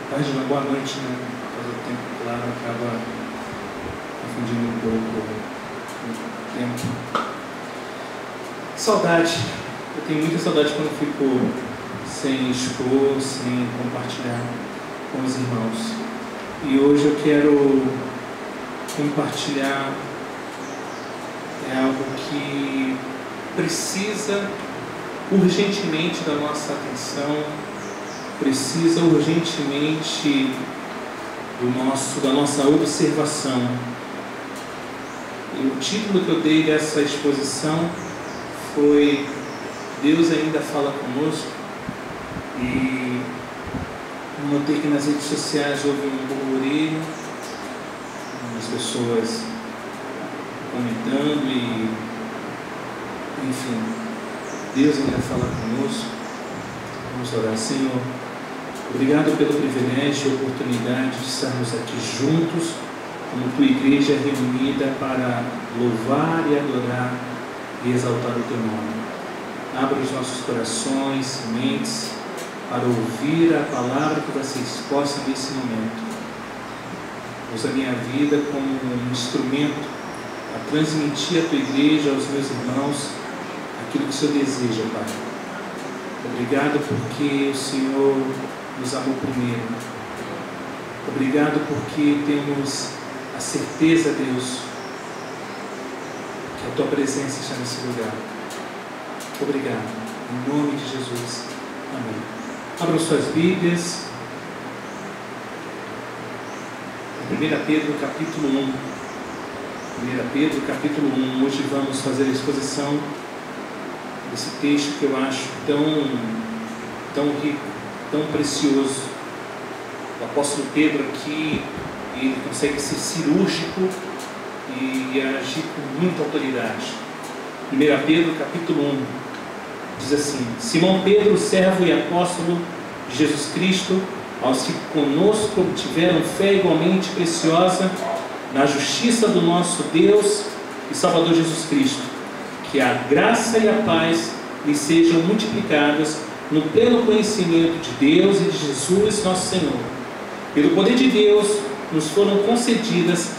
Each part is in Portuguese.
Tarde, não, boa noite, né? Por causa do tempo, claro, acaba confundindo um pouco o tempo. Saudade. Eu tenho muita saudade quando fico sem expor, sem compartilhar com os irmãos. E hoje eu quero compartilhar algo que precisa urgentemente da nossa atenção, precisa urgentemente da nossa observação. E o título que eu dei dessa exposição foi Deus ainda fala conosco. E notei que nas redes sociais houve um burburinho, as pessoas comentando e, enfim, Deus ainda fala conosco. Vamos orar. Senhor, obrigado pelo privilégio e oportunidade de estarmos aqui juntos, como tua igreja reunida para louvar e adorar e exaltar o teu nome. Abra os nossos corações e mentes para ouvir a palavra que vai ser exposta nesse momento. Usa a minha vida como um instrumento a transmitir à tua igreja, aos meus irmãos, aquilo que o Senhor deseja, Pai. Obrigado porque o Senhor nos amou primeiro. Obrigado porque temos a certeza, Deus, que a tua presença está nesse lugar. Obrigado. Em nome de Jesus. Amém. Abram suas Bíblias. 1 Pedro capítulo 1. 1 Pedro capítulo 1. Hoje vamos fazer a exposição desse texto que eu acho tão rico, tão precioso. O apóstolo Pedro aqui, ele consegue ser cirúrgico e agir com muita autoridade. 1 Pedro capítulo 1 diz assim: Simão Pedro, servo e apóstolo de Jesus Cristo, aos que conosco tiveram fé igualmente preciosa na justiça do nosso Deus e Salvador Jesus Cristo, que a graça e a paz lhes sejam multiplicadas no pleno conhecimento de Deus e de Jesus nosso Senhor. Pelo poder de Deus nos foram concedidas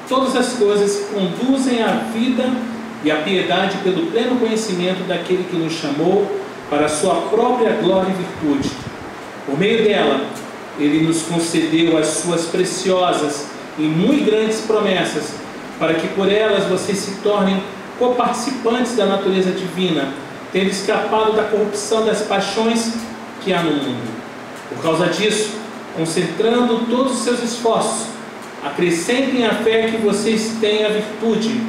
todas as coisas que conduzem à vida e à piedade pelo pleno conhecimento daquele que nos chamou para a sua própria glória e virtude. Por meio dela, ele nos concedeu as suas preciosas e muito grandes promessas, para que por elas vocês se tornem coparticipantes da natureza divina, tendo escapado da corrupção das paixões que há no mundo. Por causa disso, concentrando todos os seus esforços, acrescentem à fé que vocês têm a virtude,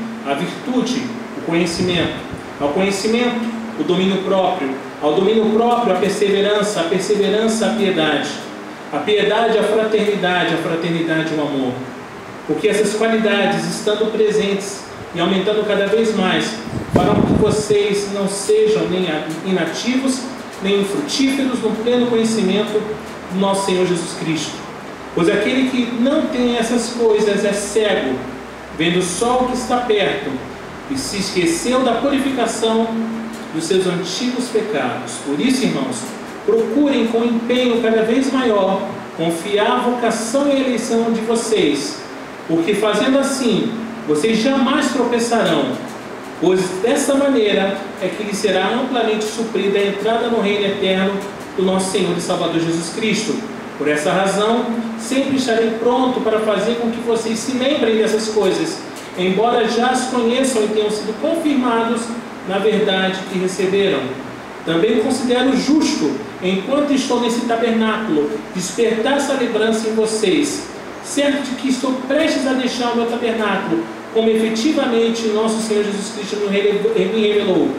o conhecimento, ao conhecimento, o domínio próprio, ao domínio próprio, a perseverança, a piedade, a fraternidade, o amor. Porque essas qualidades, estando presentes e aumentando cada vez mais, farão que vocês não sejam nem inativos, nem infrutíferos no pleno conhecimento do nosso Senhor Jesus Cristo. Pois aquele que não tem essas coisas é cego, vendo só o que está perto, e se esqueceu da purificação dos seus antigos pecados. Por isso, irmãos, procurem com empenho cada vez maior confiar a vocação e a eleição de vocês, porque fazendo assim, vocês jamais tropeçarão, pois dessa maneira é que lhes será amplamente suprida a entrada no reino eterno do nosso Senhor e Salvador Jesus Cristo. Por essa razão, sempre estarei pronto para fazer com que vocês se lembrem dessas coisas, embora já as conheçam e tenham sido confirmados na verdade que receberam. Também considero justo, enquanto estou nesse tabernáculo, despertar essa lembrança em vocês, certo de que estou prestes a deixar o meu tabernáculo, como efetivamente nosso Senhor Jesus Cristo me revelou.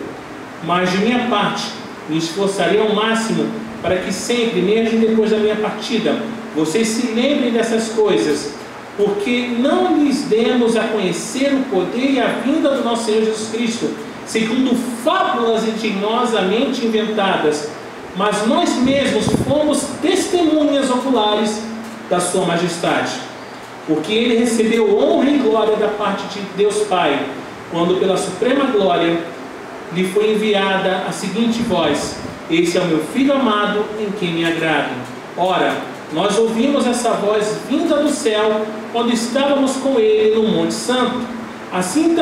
Mas de minha parte, me esforçarei ao máximo para que sempre, mesmo depois da minha partida, vocês se lembrem dessas coisas, porque não lhes demos a conhecer o poder e a vinda do nosso Senhor Jesus Cristo, segundo fábulas engenhosamente inventadas, mas nós mesmos fomos testemunhas oculares da sua majestade, porque ele recebeu honra e glória da parte de Deus Pai, quando pela suprema glória lhe foi enviada a seguinte voz: Esse é o meu Filho amado, em quem me agrado. Ora, nós ouvimos essa voz vinda do céu quando estávamos com ele no Monte Santo. Assim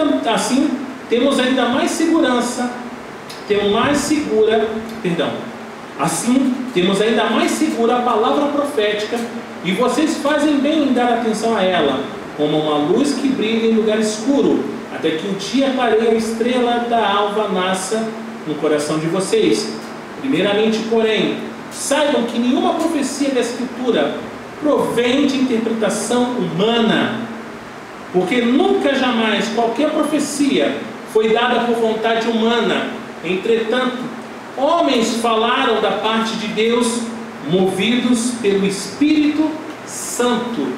temos ainda mais segurança, assim temos ainda mais segura a palavra profética, e vocês fazem bem em dar atenção a ela, como uma luz que brilha em lugar escuro, até que o dia clareie, a estrela da alva nasça no coração de vocês. Primeiramente, porém, saibam que nenhuma profecia da Escritura provém de interpretação humana, porque nunca jamais qualquer profecia foi dada por vontade humana. Entretanto, homens falaram da parte de Deus, movidos pelo Espírito Santo.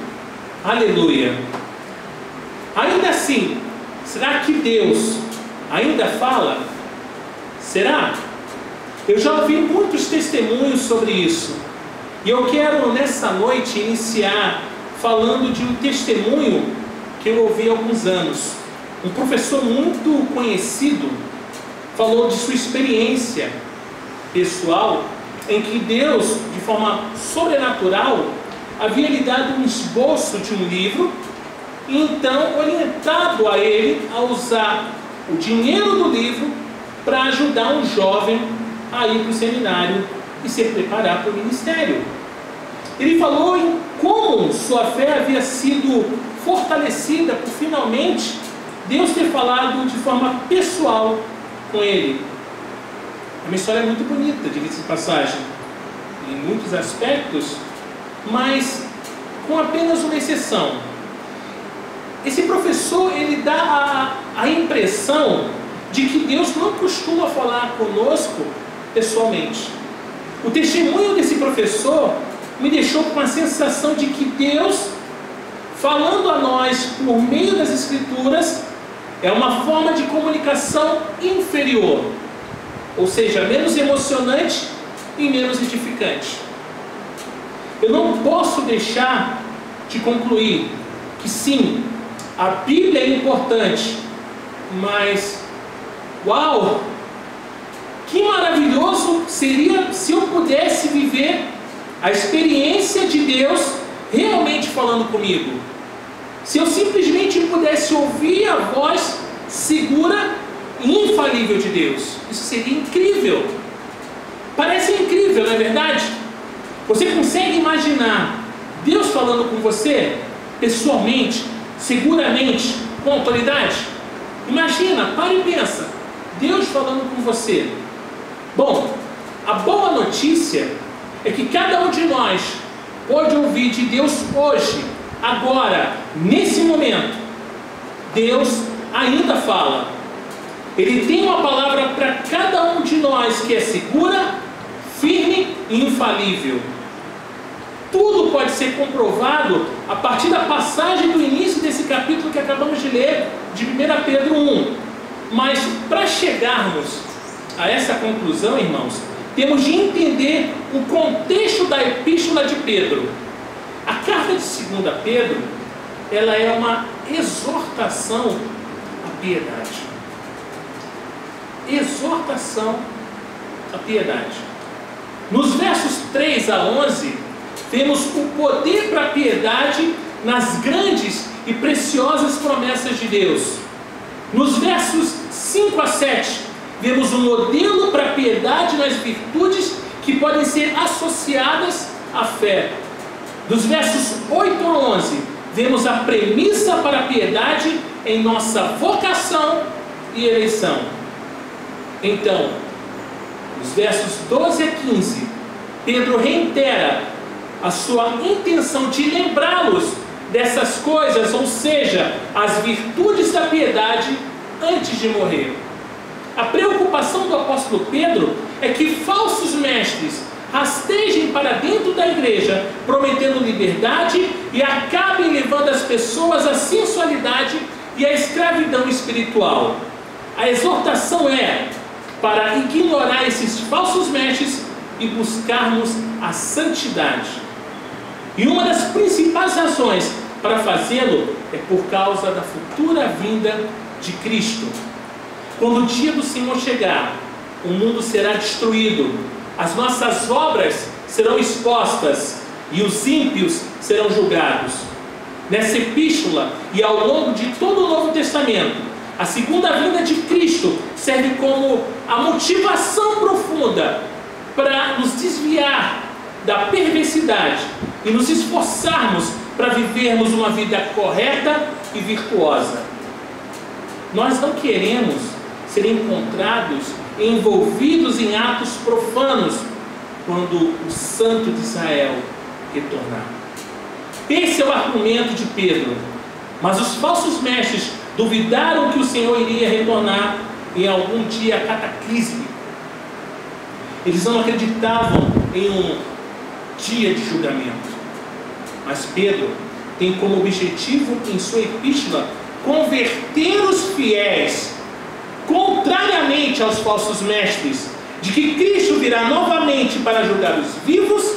Aleluia! Ainda assim, será que Deus ainda fala? Será? Eu já ouvi muitos testemunhos sobre isso, e eu quero nessa noite iniciar falando de um testemunho que eu ouvi há alguns anos. Um professor muito conhecido falou de sua experiência pessoal, em que Deus, de forma sobrenatural, havia lhe dado um esboço de um livro, e então orientado a ele a usar o dinheiro do livro para ajudar um jovem a ir para o seminário e se preparar para o ministério. Ele falou em como sua fé havia sido fortalecida por finalmente Deus ter falado de forma pessoal com ele. É uma história muito bonita, diga-se de passagem, em muitos aspectos, mas com apenas uma exceção. Esse professor, ele dá a impressão de que Deus não costuma falar conosco pessoalmente. O testemunho desse professor me deixou com a sensação de que Deus, falando a nós por meio das Escrituras, é uma forma de comunicação inferior, ou seja, menos emocionante e menos edificante. Eu não posso deixar de concluir que sim, a Bíblia é importante, mas uau! Que maravilhoso seria se eu pudesse viver a experiência de Deus realmente falando comigo. Se eu simplesmente pudesse ouvir a voz segura e infalível de Deus. Isso seria incrível. Parece incrível, não é verdade? Você consegue imaginar Deus falando com você pessoalmente, seguramente, com autoridade? Imagina, para e pensa. Deus falando com você. Bom, a boa notícia é que cada um de nós pode ouvir de Deus hoje, agora, nesse momento. Deus ainda fala. Ele tem uma palavra para cada um de nós que é segura, firme e infalível. Tudo pode ser comprovado a partir da passagem do início desse capítulo que acabamos de ler, de 1 Pedro 1. Mas para chegarmos a essa conclusão, irmãos, temos de entender o contexto da epístola de Pedro. A carta de 2 Pedro, ela é uma exortação à piedade. Exortação à piedade. Nos versos 3 a 11, temos o poder para a piedade nas grandes e preciosas promessas de Deus. Nos versos 5 a 7, vemos um modelo para a piedade nas virtudes que podem ser associadas à fé. Dos versos 8 a 11, vemos a premissa para a piedade em nossa vocação e eleição. Então, nos versos 12 a 15, Pedro reitera a sua intenção de lembrá-los dessas coisas, ou seja, as virtudes da piedade antes de morrer. A preocupação do apóstolo Pedro é que falsos mestres rastejem para dentro da igreja, prometendo liberdade, e acabem levando as pessoas à sensualidade e à escravidão espiritual. A exortação é para ignorar esses falsos mestres e buscarmos a santidade. E uma das principais razões para fazê-lo é por causa da futura vinda de Cristo. Quando o dia do Senhor chegar, o mundo será destruído, as nossas obras serão expostas, e os ímpios serão julgados. Nessa epístola e ao longo de todo o Novo Testamento, a segunda vinda de Cristo serve como a motivação profunda para nos desviar da perversidade e nos esforçarmos para vivermos uma vida correta e virtuosa. Nós não queremos ser encontrados envolvidos em atos profanos quando o Santo de Israel retornar. Esse é o argumento de Pedro. Mas os falsos mestres duvidaram que o Senhor iria retornar em algum dia cataclísmico. Eles não acreditavam em um dia de julgamento. Mas Pedro tem como objetivo em sua epístola converter os fiéis, contrariamente aos falsos mestres, de que Cristo virá novamente para julgar os vivos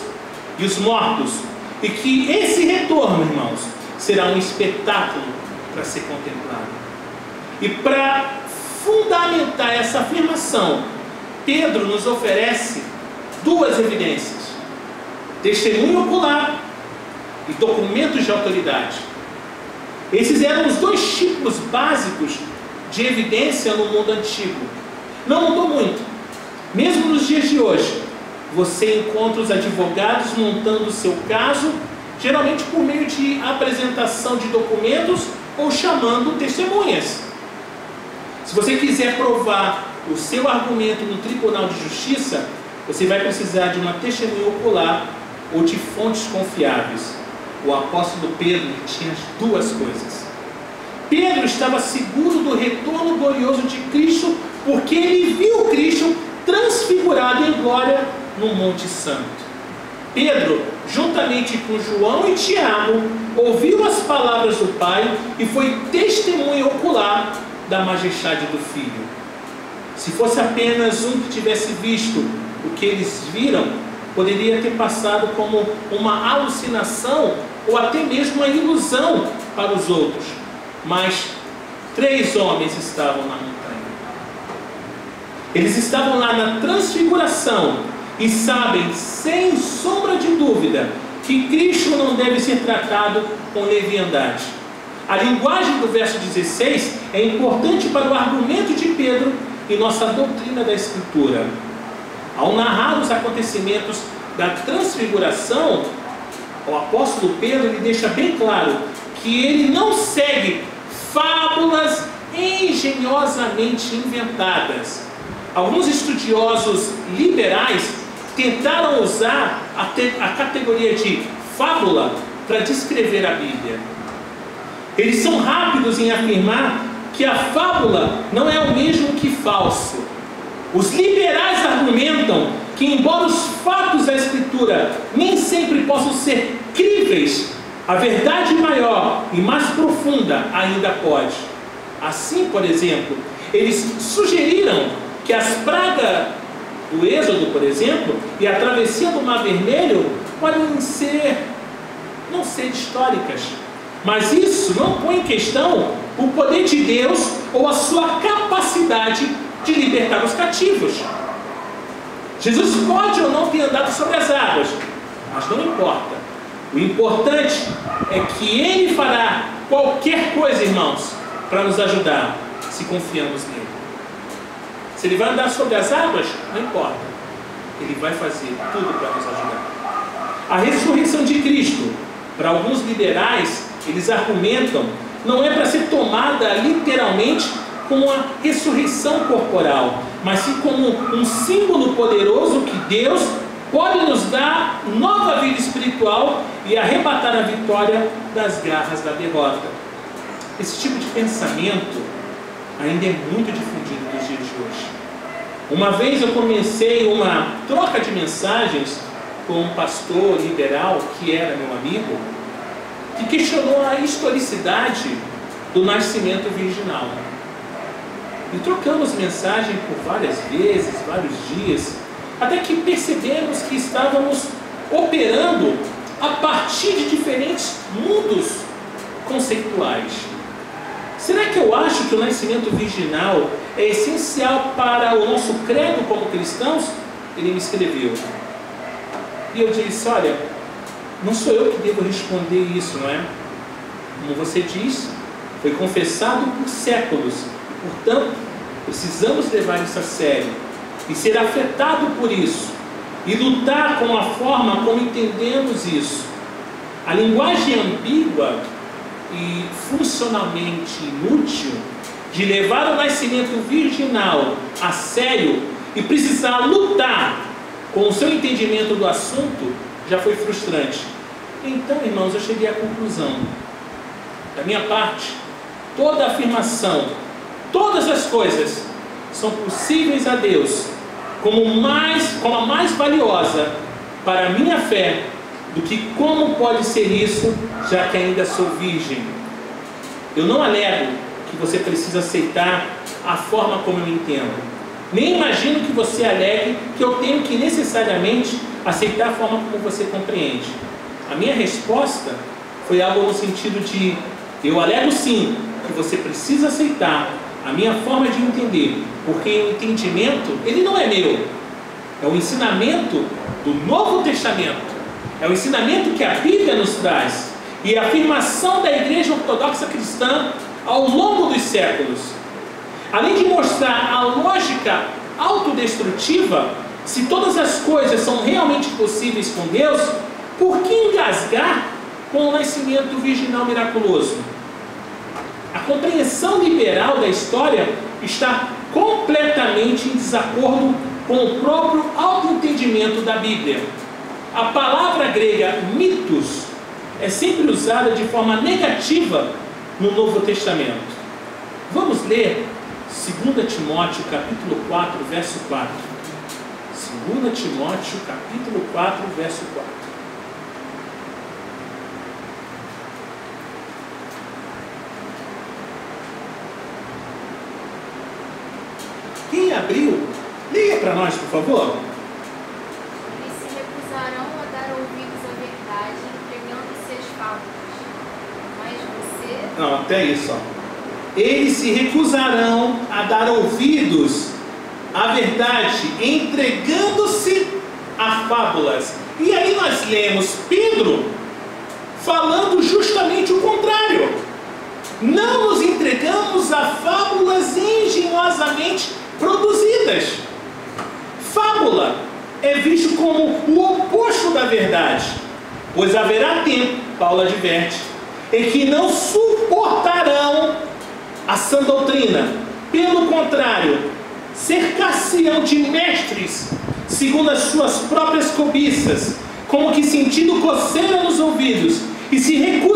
e os mortos, e que esse retorno, irmãos, será um espetáculo para ser contemplado. E para fundamentar essa afirmação, Pedro nos oferece duas evidências: testemunho ocular e documentos de autoridade. Esses eram os dois tipos básicos de evidência no mundo antigo. Não mudou muito. Mesmo nos dias de hoje, você encontra os advogados montando o seu caso, geralmente por meio de apresentação de documentos ou chamando testemunhas. Se você quiser provar o seu argumento no Tribunal de Justiça, você vai precisar de uma testemunha ocular ou de fontes confiáveis. O apóstolo Pedro tinha as duas coisas. Pedro estava seguro do retorno glorioso de Cristo, porque ele viu Cristo transfigurado em glória no Monte Santo. Pedro, juntamente com João e Tiago, ouviu as palavras do Pai e foi testemunha ocular da majestade do Filho. Se fosse apenas um que tivesse visto o que eles viram, poderia ter passado como uma alucinação ou até mesmo uma ilusão para os outros. Mas 3 homens estavam na montanha. Eles estavam lá na transfiguração e sabem, sem sombra de dúvida, que Cristo não deve ser tratado com leviandade. A linguagem do verso 16 é importante para o argumento de Pedro e nossa doutrina da Escritura. Ao narrar os acontecimentos da transfiguração, o apóstolo Pedro ele deixa bem claro que ele não segue fábulas engenhosamente inventadas. Alguns estudiosos liberais tentaram usar a categoria de fábula para descrever a Bíblia. Eles são rápidos em afirmar que a fábula não é o mesmo que falso. Os liberais argumentam que, embora os fatos da Escritura nem sempre possam ser críveis, a verdade maior e mais profunda ainda pode. Assim, por exemplo, eles sugeriram que as pragas do Êxodo, por exemplo, e a travessia do Mar Vermelho podem não ser históricas. Mas isso não põe em questão o poder de Deus ou a sua capacidade de libertar os cativos. Jesus pode ou não ter andado sobre as águas, mas não importa. O importante é que Ele fará qualquer coisa, irmãos, para nos ajudar, se confiamos nele. Se Ele vai andar sobre as águas, não importa. Ele vai fazer tudo para nos ajudar. A ressurreição de Cristo, para alguns liberais, eles argumentam, não é para ser tomada literalmente como uma ressurreição corporal, mas sim como um símbolo poderoso que Deus pode nos dar nova vida espiritual e arrebatar a vitória das garras da derrota. Esse tipo de pensamento ainda é muito difundido nos dias de hoje. Uma vez eu comecei uma troca de mensagens com um pastor liberal que era meu amigo, que questionou a historicidade do nascimento virginal. E trocamos mensagem por várias vezes, vários dias, até que percebemos que estávamos operando a partir de diferentes mundos conceituais. Será que eu acho que o nascimento virginal é essencial para o nosso credo como cristãos? Ele me escreveu. E eu disse, olha, Não sou eu que devo responder isso, não é? Como você diz, foi confessado por séculos. Portanto, precisamos levar isso a sério e ser afetado por isso e lutar com a forma como entendemos isso. A linguagem ambígua e funcionalmente inútil de levar o nascimento virginal a sério e precisar lutar com o seu entendimento do assunto já foi frustrante. Então, irmãos, eu cheguei à conclusão. Da minha parte, toda afirmação, todas as coisas são possíveis a Deus como a mais valiosa para a minha fé do que como pode ser isso, já que ainda sou virgem. Eu não alego que você precisa aceitar a forma como eu entendo. Nem imagino que você alegue que eu tenho que necessariamente aceitar a forma como você compreende. A minha resposta foi algo no sentido de: eu alego sim que você precisa aceitar a minha forma de entender, porque o entendimento, ele não é meu. É o ensinamento do Novo Testamento. É o ensinamento que a Bíblia nos traz. E a afirmação da Igreja Ortodoxa Cristã ao longo dos séculos. Além de mostrar a lógica autodestrutiva, se todas as coisas são realmente possíveis com Deus, por que engasgar com o nascimento virginal miraculoso? A compreensão liberal da história está completamente em desacordo com o próprio autoentendimento da Bíblia. A palavra grega mitos é sempre usada de forma negativa no Novo Testamento. Vamos ler 2 Timóteo capítulo 4, verso 4. 2 Timóteo capítulo 4, verso 4. Quem abriu, leia para nós, por favor. Eles se recusarão a dar ouvidos à verdade, entregando-se às fábulas. Mas você... Não, até isso, ó. Eles se recusarão a dar ouvidos à verdade, entregando-se a fábulas. E aí nós lemos Pedro falando justamente o contrário. Não nos entregamos a fábulas engenhosamente produzidas. Fábula é visto como o oposto da verdade, pois haverá tempo, Paulo adverte, em que não suportarão a sã doutrina. Pelo contrário, cercar-se-ão de mestres segundo as suas próprias cobiças, como que sentindo coceira nos ouvidos, e se recusam